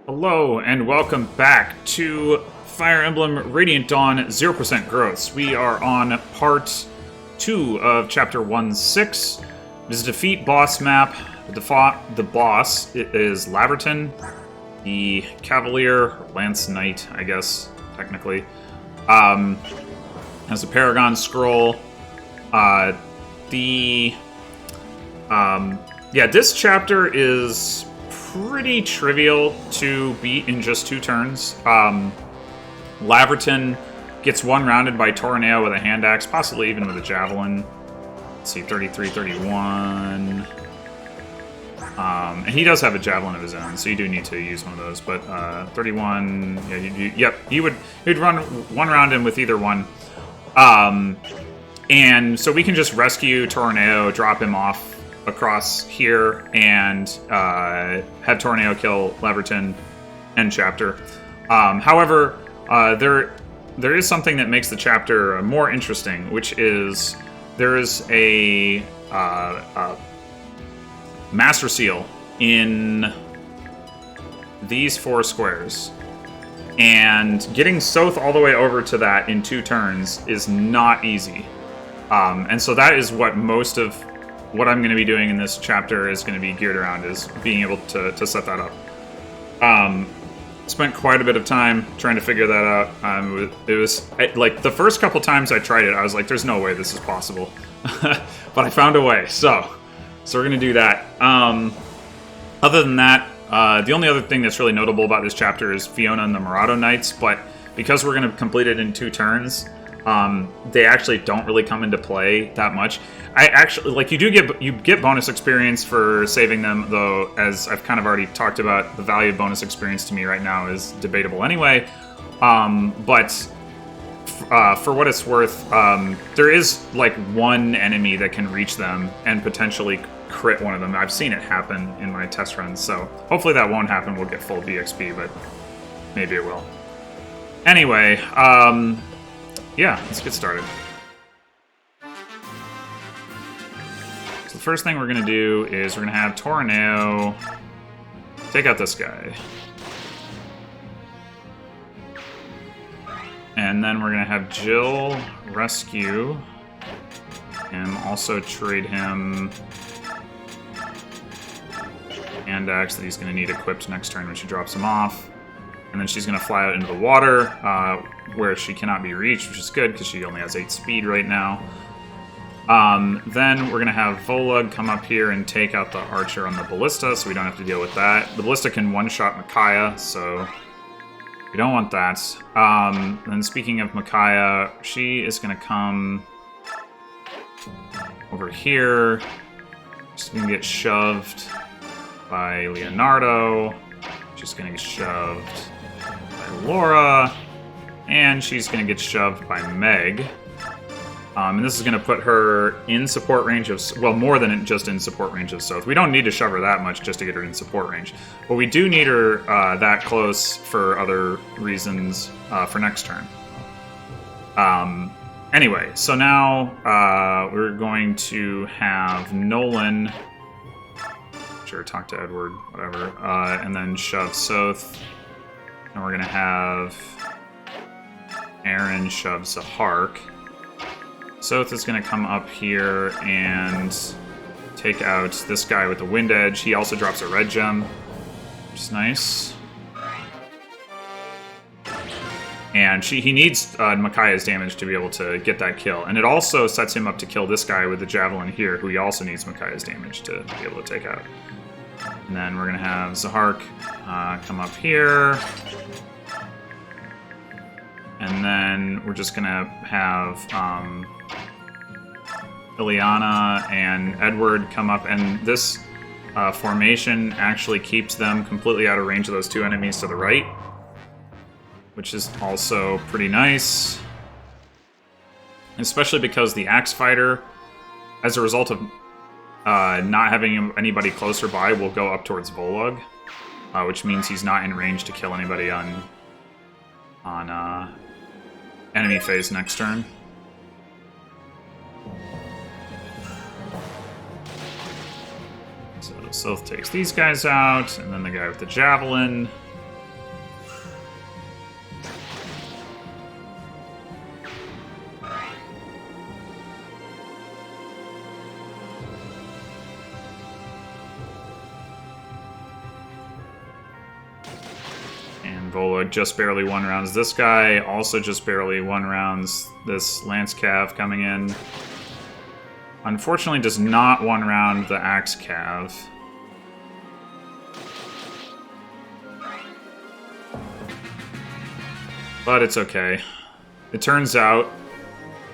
Hello, and welcome back to Fire Emblem Radiant Dawn 0% Growths. We are on part 2 of Chapter 1-6. This is Defeat Boss Map. The boss is Laverton, the Cavalier, Lance Knight, I guess, technically. Has a Paragon Scroll. This chapter is pretty trivial to beat in just 2 turns. Laverton gets one-rounded by Tornado with a hand axe, possibly even with a javelin. Let's see, 33, 31. And he does have a javelin of his own, so you do need to use one of those. But 31, yeah, he'd run one-round him with either one. And so we can just rescue Tornado, drop him off across here, and have Tornado kill Laverton, end chapter. However, there is something that makes the chapter more interesting, which is there is a Master Seal in these 4 squares. And getting Soth all the way over to that in 2 turns is not easy. And so that is what most of what I'm going to be doing in this chapter is going to be geared around, is being able to set that up. Spent quite a bit of time trying to figure that out. It was like the first couple times I tried it, I was like, there's no way this is possible. But I found a way, so we're going to do that. Other than that, the only other thing that's really notable about this chapter is Fiona and the Murado Knights, but because we're going to complete it in 2 turns, they actually don't really come into play that much. I actually, like, you get bonus experience for saving them, though, as I've kind of already talked about, the value of bonus experience to me right now is debatable anyway. But for what it's worth, there is, like, one enemy that can reach them and potentially crit one of them. I've seen it happen in my test runs, so hopefully that won't happen. We'll get full BXP, but maybe it will. Anyway, yeah, let's get started. So the first thing we're going to do is we're going to have Tornado take out this guy. And then we're going to have Jill rescue him, also trade him hand axe that he's going to need equipped next turn when she drops him off. And then she's going to fly out into the water, where she cannot be reached, which is good, because she only has 8 speed right now. Then we're going to have Volug come up here and take out the archer on the ballista, so we don't have to deal with that. The ballista can one-shot Micaiah, so we don't want that. Then speaking of Micaiah, she is going to come over here. She's going to get shoved by Leonardo. She's going to get shoved by Laura, and she's going to get shoved by Meg. And this is going to put her in support range of, well, more than just in support range of Soth. We don't need to shove her that much just to get her in support range, but we do need her that close for other reasons for next turn. Anyway, so now we're going to have Nolan, sure, talk to Edward, whatever, and then shove Soth. And we're going to have Aaron shove Zahark. Soth is going to come up here and take out this guy with the Wind Edge. He also drops a red gem, which is nice. And he needs Micaiah's damage to be able to get that kill. And it also sets him up to kill this guy with the javelin here, who he also needs Micaiah's damage to be able to take out. And then we're going to have Zahark come up here. And then we're just going to have Ileana and Edward come up. And this formation actually keeps them completely out of range of those 2 enemies to the right, which is also pretty nice. Especially because the Axe Fighter, as a result of not having anybody closer by, will go up towards Volug, which means he's not in range to kill anybody on enemy phase next turn. So Soth takes these guys out, and then the guy with the javelin Volug just barely one rounds. This guy also just barely one rounds. This Lance Cav coming in. Unfortunately does not one round the Axe Cav. But it's okay. It turns out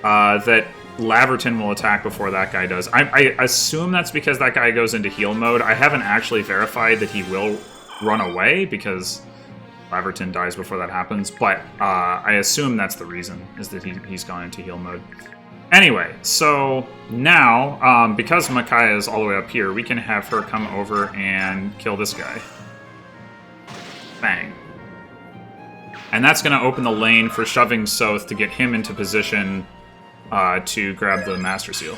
that Laverton will attack before that guy does. I assume that's because that guy goes into heal mode. I haven't actually verified that he will run away because Laverton dies before that happens, but I assume that's the reason, is that he's gone into heal mode. Anyway, so now, because Micaiah is all the way up here, we can have her come over and kill this guy. Bang. And that's going to open the lane for shoving Soth to get him into position to grab the Master Seal.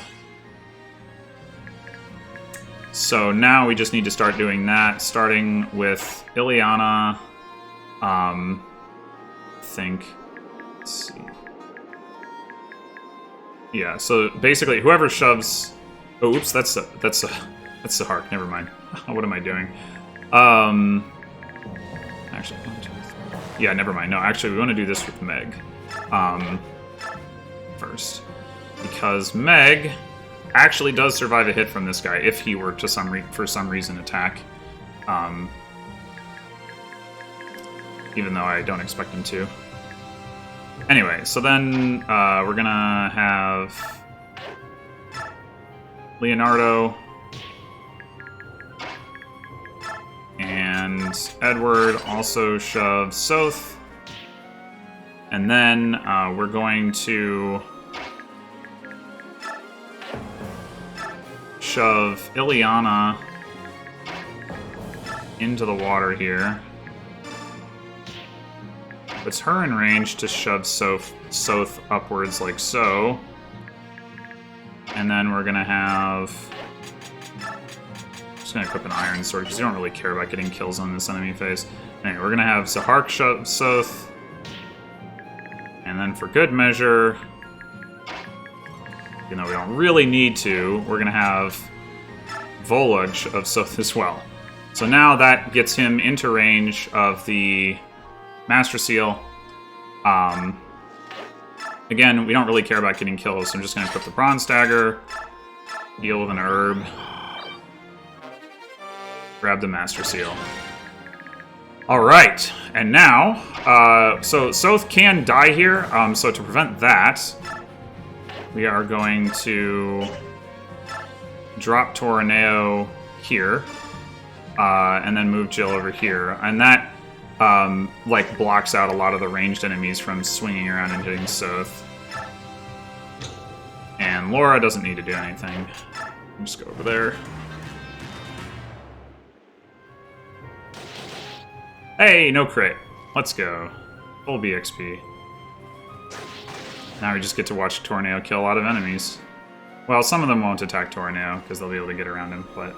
So now we just need to start doing that, starting with Ileana. Let's see. Yeah, so basically, whoever shoves. Oh, oops, that's Sahar. Never mind. What am I doing? Actually, 1, 2, 3. Yeah, never mind. No, actually, we want to do this with Meg first, because Meg actually does survive a hit from this guy if he were to for some reason attack. Even though I don't expect him to. Anyway, so then we're gonna have Leonardo and Edward also shove Soth. And then we're going to shove Ileana into the water here. Puts her in range to shove Soth upwards like so. And then we're going to have... I'm just going to equip an Iron Sword, because you don't really care about getting kills on this enemy phase. Anyway, we're going to have Zahark shove Soth. And then for good measure, even though we don't really need to, we're going to have Volug of Soth as well. So now that gets him into range of the Master Seal. Again, we don't really care about getting kills, so I'm just going to equip the Bronze Dagger, deal with an herb, grab the Master Seal. Alright, and now, so Soth can die here, so to prevent that, we are going to drop Torneo here, and then move Jill over here, and that like blocks out a lot of the ranged enemies from swinging around and hitting Soth. And Laura doesn't need to do anything. Just go over there. Hey, no crit. Let's go. Full BXP. Now we just get to watch Tornado kill a lot of enemies. Well, some of them won't attack Tornado because they'll be able to get around him, but...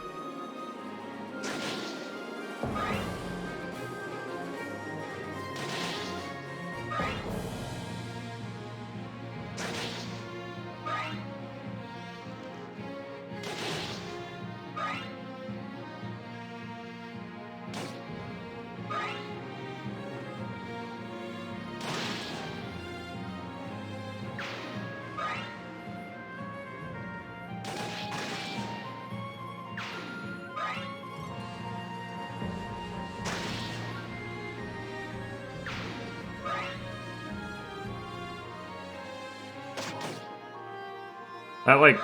That, like,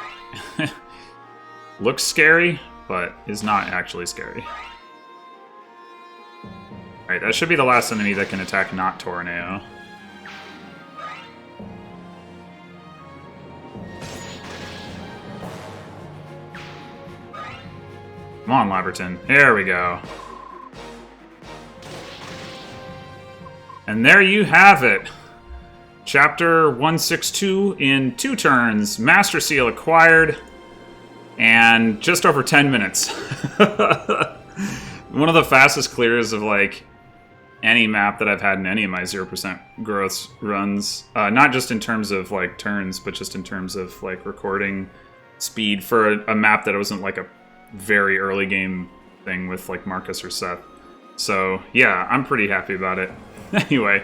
looks scary, but is not actually scary. Alright, that should be the last enemy that can attack not Tornado. Come on, Laverton. There we go. And there you have it. Chapter 162 in 2 turns. Master Seal acquired. And just over 10 minutes. One of the fastest clears of, like, any map that I've had in any of my 0% growth runs. Not just in terms of, like, turns, but just in terms of, like, recording speed for a map that wasn't, like, a very early game thing with, like, Marcus or Seth. So, yeah, I'm pretty happy about it. Anyway,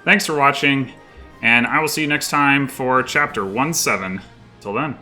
thanks for watching, and I will see you next time for Chapter 1-7. Till then.